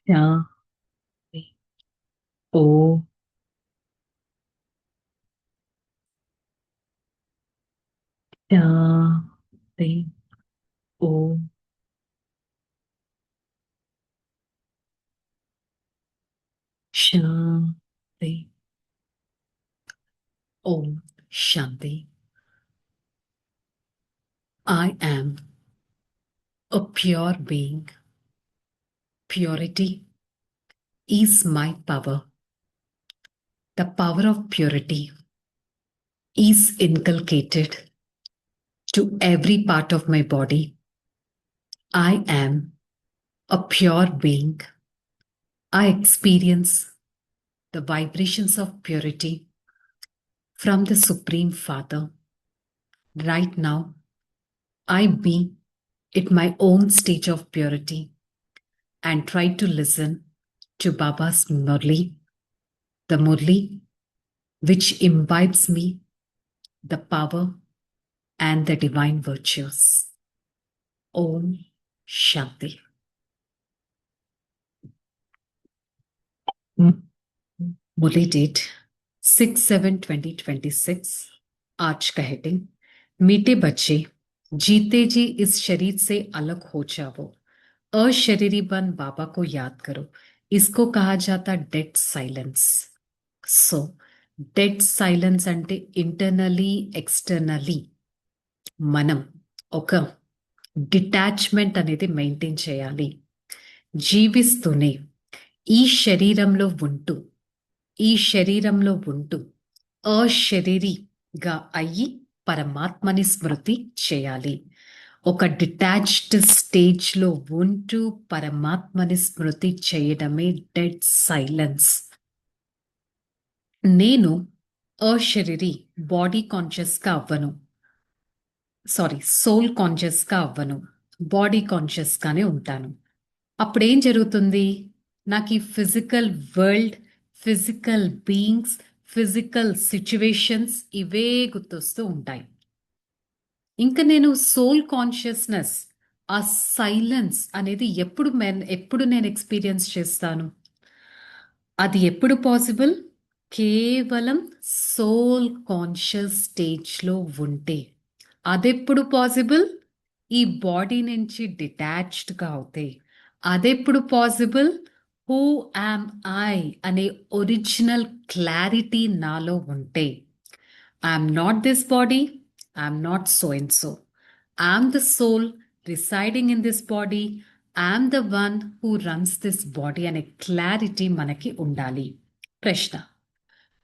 Shanti. Om Shanti. Om Shanti. Om Shanti. I am a pure being. Purity is my power. The power of purity is inculcated to every part of my body. I am a pure being. I experience the vibrations of purity from the Supreme Father. Right now, I be at my own stage of purity and try to listen to Baba's Murli, the Murli which imbibes me the power and the divine virtues. Om Shanti. Murli date 6/7/2026. आज का heading मीठे बच्चे जीते जी इस शरीर से अलग हो जाओ, अशरीरी बन बाबा को याद करो. इसको कहा जाता dead silence. So dead silence అంటే ఇంటర్నలీ ఎక్స్టర్నలీ మనం ఒక డిటాచ్మెంట్ అనేది మెయింటైన్ చేయాలి. జీవిస్తూనే ఈ శరీరంలో ఉంటూ అశరీరిగా అయ్యి పరమాత్మని స్మృతి చేయాలి. ఒక డిటాచ్డ్ స్టేజ్లో ఉంటూ పరమాత్మని స్మృతి చేయడమే డెడ్ సైలెన్స్. నేను అశరీరి బాడీ కాన్షియస్గా అవ్వను, సోల్ కాన్షియస్గా అవ్వను, బాడీ కాన్షియస్గానే ఉంటాను. అప్పుడేం జరుగుతుంది? నాకు ఈ physical world, physical beings, physical situations ఇవే గుర్తొస్తూ ఉంటాయి. ఇంకా నేను సోల్ కాన్షియస్నెస్, ఆ సైలెన్స్ అనేది ఎప్పుడు నేను ఎక్స్పీరియన్స్ చేస్తాను? అది ఎప్పుడు పాసిబుల్? కేవలం సోల్ కాన్షియస్ స్టేజ్లో ఉంటే. అదెప్పుడు పాసిబుల్? ఈ బాడీ నుంచి డిటాచ్డ్గా అవుతే. అదెప్పుడు పాసిబుల్? హూ యామ్ ఐ అనే ఒరిజినల్ క్లారిటీ నాలో ఉంటే. I'm not this body, I'm not so and so. I'm the soul residing in this body. I'm the one who runs this body అనే clarity మనకి ఉండాలి. ప్రశ్న: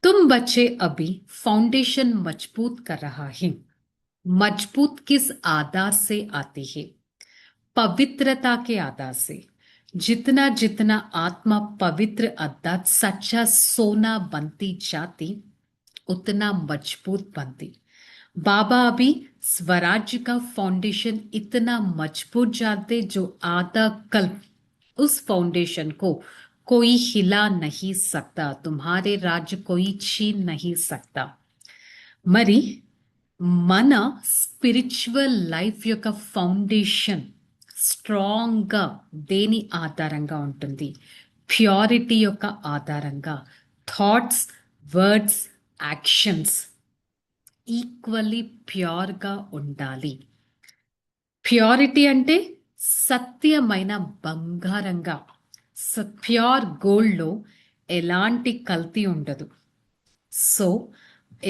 तुम बच्चे अभी फाउंडेशन मजबूत कर रहा है. मजबूत किस आधार से आती है? पवित्रता के आधार से. जितना जितना आत्मा पवित्र अर्थात सच्चा सोना बनती जाती, उतना मजबूत बनती. बाबा अभी स्वराज्य का फाउंडेशन इतना मजबूत जानते जो आधा कल्प उस फाउंडेशन को कोई हिला नहीं सकता. तुम्हारे राज्य कोई छीन नहीं सकता. మరి మన స్పిరిచువల్ లైఫ్ యొక్క ఫౌండేషన్ స్ట్రాంగ్గా దేని ఆధారంగా ఉంటుంది? ప్యూరిటీ యొక్క ఆధారంగా. థాట్స్, వర్డ్స్, యాక్షన్స్ ఈక్వల్లీ ప్యూర్గా ఉండాలి. ప్యూరిటీ అంటే సత్యమైన బంగారంగా, ప్యూర్ గోల్డ్లో ఎలాంటి కల్తీ ఉండదు. సో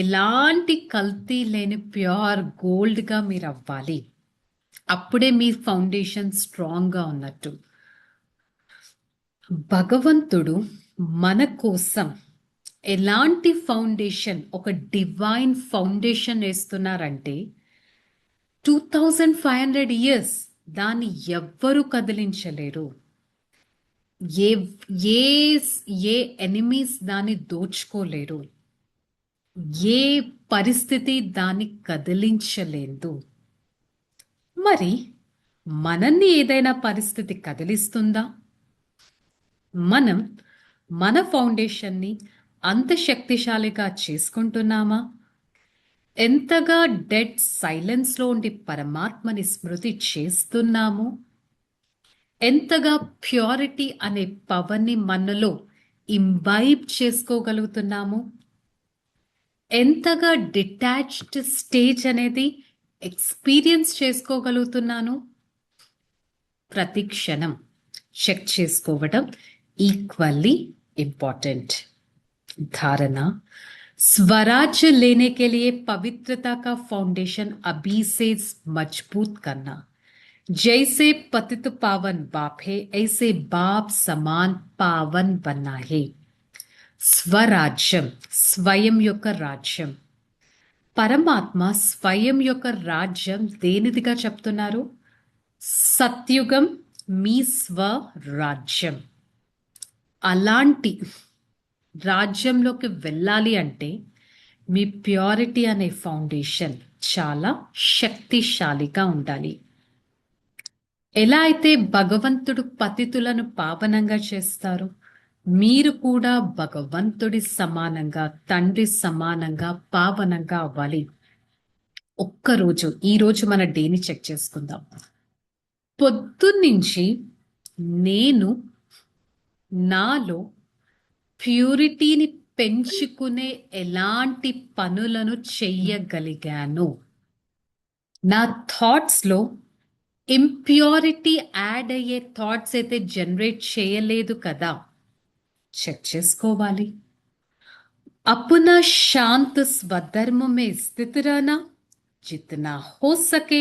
ఎలాంటి కల్తీ లేని ప్యూర్ గోల్డ్గా మీరు అవ్వాలి. అప్పుడే మీ ఫౌండేషన్ స్ట్రాంగ్గా ఉన్నట్టు. భగవంతుడు మన కోసం ఎలాంటి ఫౌండేషన్, ఒక డివైన్ ఫౌండేషన్ వేస్తున్నారంటే 2500 years దాన్ని ఎవ్వరూ కదిలించలేరు. ఏ ఏ ఏ ఎనిమీస్ దాన్ని దోచుకోలేరు. ఏ పరిస్థితి దాన్ని కదిలించలేదు. మరి మనల్ని ఏదైనా పరిస్థితి కదిలిస్తుందా? మనం మన ఫౌండేషన్ని అంత శక్తిశాలిగా చేసుకుంటున్నామా? ఎంతగా డెడ్ సైలెన్స్లో ఉండి పరమాత్మని స్మృతి చేస్తున్నాము? ఎంతగా ప్యూరిటీ అనే పవర్ని మనలో ఇంబైబ్ చేసుకోగలుగుతున్నాము, ఎంతగా డిటాచ్డ్ స్టేజ్ అనేది ఎక్స్పీరియన్స్ చేసుకోగలుగుతున్నాను. ప్రతి క్షణం చెక్ చేసుకోవడం ఈక్వల్లీ ఇంపార్టెంट। धारणा, स्वराज्य लेने के लिए पवित्रता का फाउंडेशन अभी से मजबूत करना। जैसे पतित पावन बाप है, ऐसे बाप समान पावन बनना है। స్వరాజ్యం, స్వయం యొక్క రాజ్యం. పరమాత్మ స్వయం యొక్క రాజ్యం దేనిదిగా చెప్తున్నారు? సత్యుగం మీ స్వరాజ్యం. అలాంటి రాజ్యంలోకి వెళ్ళాలి అంటే మీ ప్యూరిటీ అనే ఫౌండేషన్ చాలా శక్తిశాలిగా ఉండాలి. ఎలా అయితే భగవంతుడు పతితులను పావనంగా చేస్తారు, మీరు కూడా భగవంతుడి సమానంగా, తండ్రి సమానంగా పావనంగా అవ్వాలి. ఒక్కరోజు ఈరోజు మన డేని చెక్ చేసుకుందాం. పొద్దున్నుంచి నేను నాలో ప్యూరిటీని పెంచుకునే ఎలాంటి పనులను చెయ్యగలిగాను? నా థాట్స్లో ఇంప్యూరిటీ యాడ్ అయ్యే థాట్స్ అయితే జనరేట్ చేయలేదు కదా, చెక్ చేసుకోవాలి. अपना शांत स्वधर्म में स्थित रहना, जितना हो सके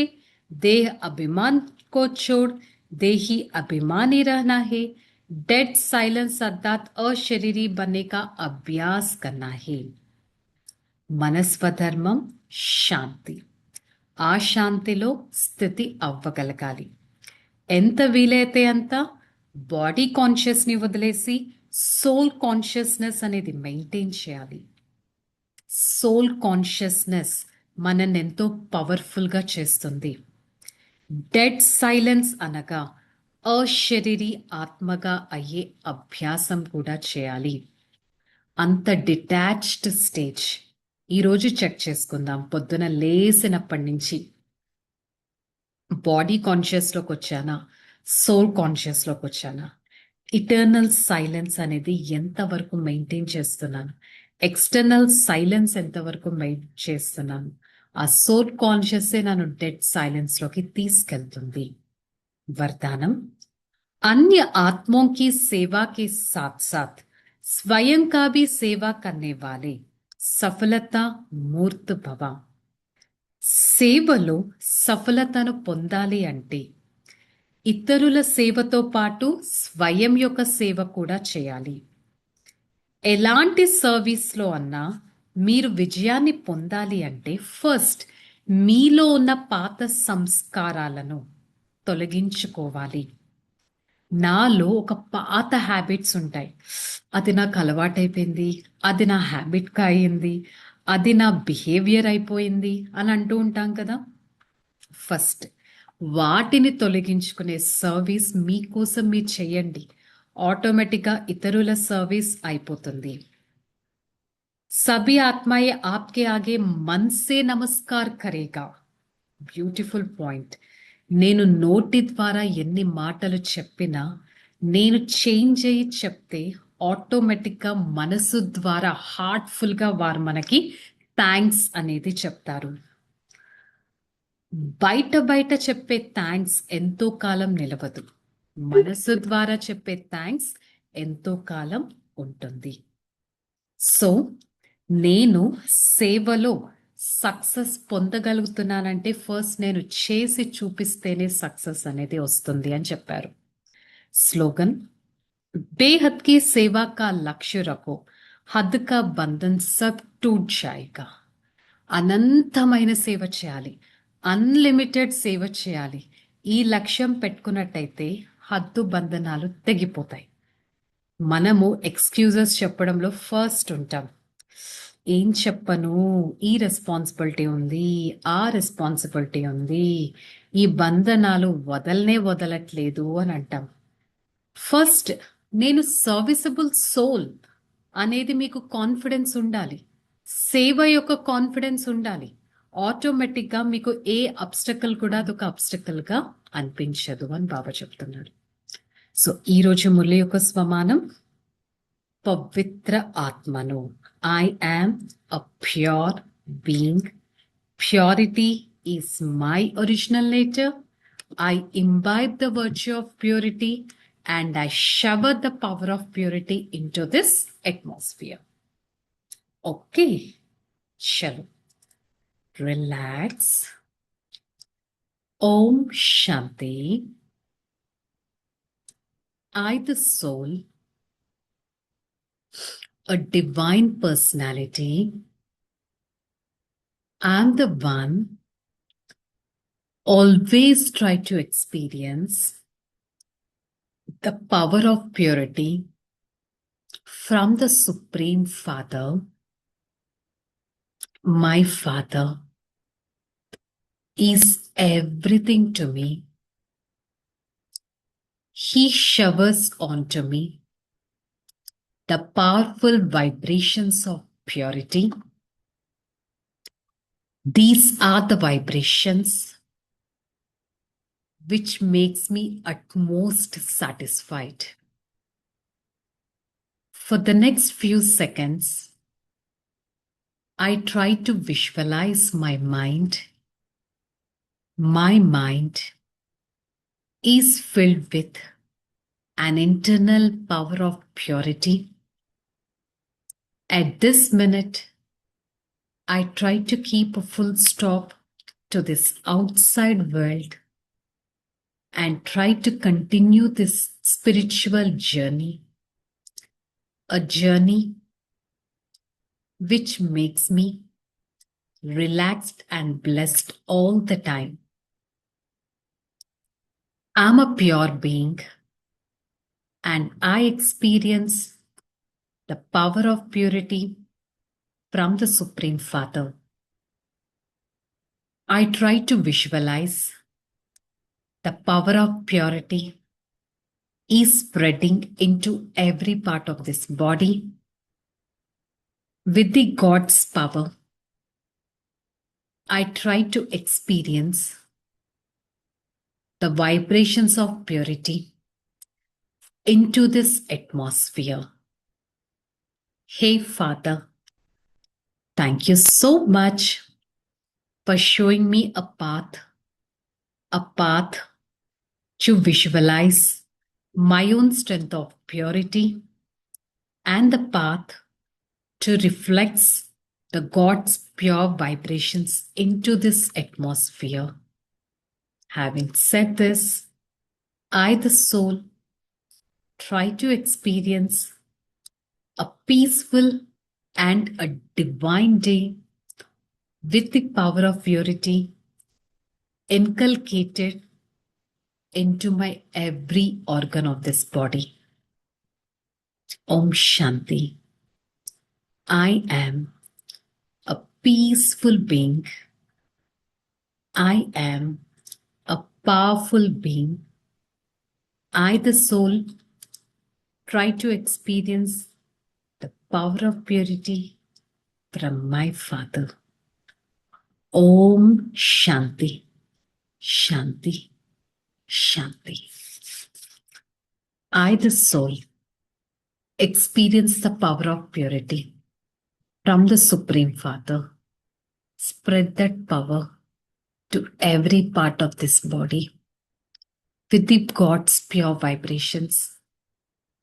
देह अभिमान को छोड़ देही अभिमानी रहना है। डेड साइलेंस अर्थात अशरीरी बनने का अभ्यास करना है। మనస్వధర్మం శాంతి. ఆ శాంతిలో స్థితి అవ్వగలగాలి. ఎంత వీలైతే అంత బాడీ కాన్షియస్ని వదిలేసి సోల్ కాన్షియస్నెస్ అనేది మెయింటైన్ చేయాలి. సోల్ కాన్షియస్నెస్ మనల్ని ఎంతో పవర్ఫుల్గా చేస్తుంది. డెడ్ సైలెన్స్ అనగా అశరీరీ ఆత్మగా అయ్యే అభ్యాసం కూడా చేయాలి. అంత డిటాచ్డ్ స్టేజ్ ఈరోజు చెక్ చేసుకుందాం. పొద్దున లేసినప్పటి నుంచి బాడీ కాన్షియస్లోకి వచ్చానా, సోల్ కాన్షియస్లోకి వచ్చానా, ఇటర్నల్ సైలెన్స్ అనేది ఎంతవరకు మెయింటైన్ చేస్తున్నాను, ఎక్స్టర్నల్ సైలెన్స్ ఎంతవరకు మెయింటైన్ చేస్తున్నాను, ఆ సోల్ కాన్షియస్సే నన్ను డెడ్ సైలెన్స్లోకి తీసుకెళ్తుంది. वरदानम, अन्य आत्मों की सेवा के साथ साथ स्वयं का भी सेवा करने वाले సఫలత మూర్త భవ. సేవలో సఫలతను పొందాలి అంటే ఇతరుల సేవతో పాటు స్వయం యొక్క సేవ కూడా చేయాలి. ఎలాంటి సర్వీస్లో అన్నా మీరు విజయాన్ని పొందాలి అంటే ఫస్ట్ మీలో ఉన్న పాత సంస్కారాలను తొలగించుకోవాలి. నాలో ఒక పాత హ్యాబిట్స్ ఉంటాయి, అది నాకు అలవాటైపోయింది, అది నా హ్యాబిట్గా అయింది, అది నా బిహేవియర్ అయిపోయింది అని అంటూ ఉంటాం కదా. ఫస్ట్ వాటిని తొలగించుకునే సర్వీస్ మీకోసం మీరు చేయండి. ఆటోమేటిక్గా ఇతరుల సర్వీస్ అయిపోతుంది. సభీ ఆత్మాయే ఆప్కే ఆగే మన్ సే నమస్కార్ కరేగా. Beautiful point. నేను నోటి ద్వారా ఎన్ని మాటలు చెప్పినా నేను చేంజ్ అయ్యి చెప్తే ఆటోమేటిక్గా మనసు ద్వారా హార్ట్ఫుల్గా వారు మనకి థ్యాంక్స్ అనేది చెప్తారు. బయట బయట చెప్పే థ్యాంక్స్ ఎంతో కాలం నిలవదు, మనసు ద్వారా చెప్పే థ్యాంక్స్ ఎంతో కాలం ఉంటుంది. సో నేను సేవలో సక్సెస్ పొందగలుగుతున్నానంటే ఫస్ట్ నేను చేసి చూపిస్తేనే సక్సెస్ అనేది వస్తుంది అని చెప్పారు. స్లోగన్, బేహద్ కి సేవా కా లక్ష్య రఖో, హద్ కా బంధన్ సబ్ టూట్ జాయేగా. అనంతమైన సేవ చేయాలి, అన్లిమిటెడ్ సేవ చేయాలి. ఈ లక్ష్యం పెట్టుకున్నట్టయితే హద్దు బంధనాలు తెగిపోతాయి. మనము ఎక్స్క్యూజెస్ చెప్పడంలో ఫస్ట్ ఉంటాం. ఏం చెప్పను, ఈ రెస్పాన్సిబిలిటీ ఉంది, ఆ రెస్పాన్సిబిలిటీ ఉంది, ఈ బంధనాలు వదలనే వదలట్లేదు అని అంటాం. ఫస్ట్ నేను సర్వీసబుల్ సోల్ అనేది మీకు కాన్ఫిడెన్స్ ఉండాలి, సేవ యొక్క కాన్ఫిడెన్స్ ఉండాలి. ఆటోమేటిక్గా మీకు ఏ అబ్స్టకల్ కూడా అదొక అబ్స్టకల్గా అనిపించదు అని బాబా చెప్తున్నారు. సో ఈ రోజు మురళి యొక్క స్వమానం పవిత్ర ఆత్మను. I am a pure being. Purity is my original nature. I imbibe the virtue of purity and I shower the power of purity into this atmosphere. Okay, chalo. Relax. Om Shanti. I, the soul, a divine personality, am the one always try to experience the power of purity from the Supreme Father. My Father is everything to me. He showers onto me the powerful vibrations of purity. These are the vibrations which makes me utmost satisfied. For the next few seconds, I try to visualize my mind. My mind is filled with an internal power of purity. At this minute, I try to keep a full stop to this outside world and try to continue this spiritual journey, a journey which makes me relaxed and blessed all the time. I'm a pure being and I experience the power of purity from the Supreme Father. I try to visualize the power of purity is spreading into every part of this body. With the God's power, I try to experience the vibrations of purity into this atmosphere. Hey Father, thank you so much for showing me a path to visualize my own strength of purity and the path to reflect the God's pure vibrations into this atmosphere. Having said this, I, the soul, try to experience a peaceful and a divine day with the power of purity inculcated into my every organ of this body. Om Shanti. I am a peaceful being. I am a powerful being. I, the soul, try to experience the power of purity from my Father. Om Shanti, Shanti, Shanti. I, the soul, experience the power of purity from the Supreme Father. Spread that power to every part of this body. With the God's pure vibrations,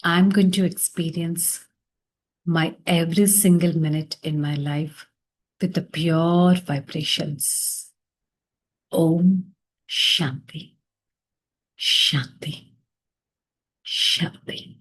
I'm going to experience my every single minute in my life with the pure vibrations. Om Shanti, Shanti, Shanti.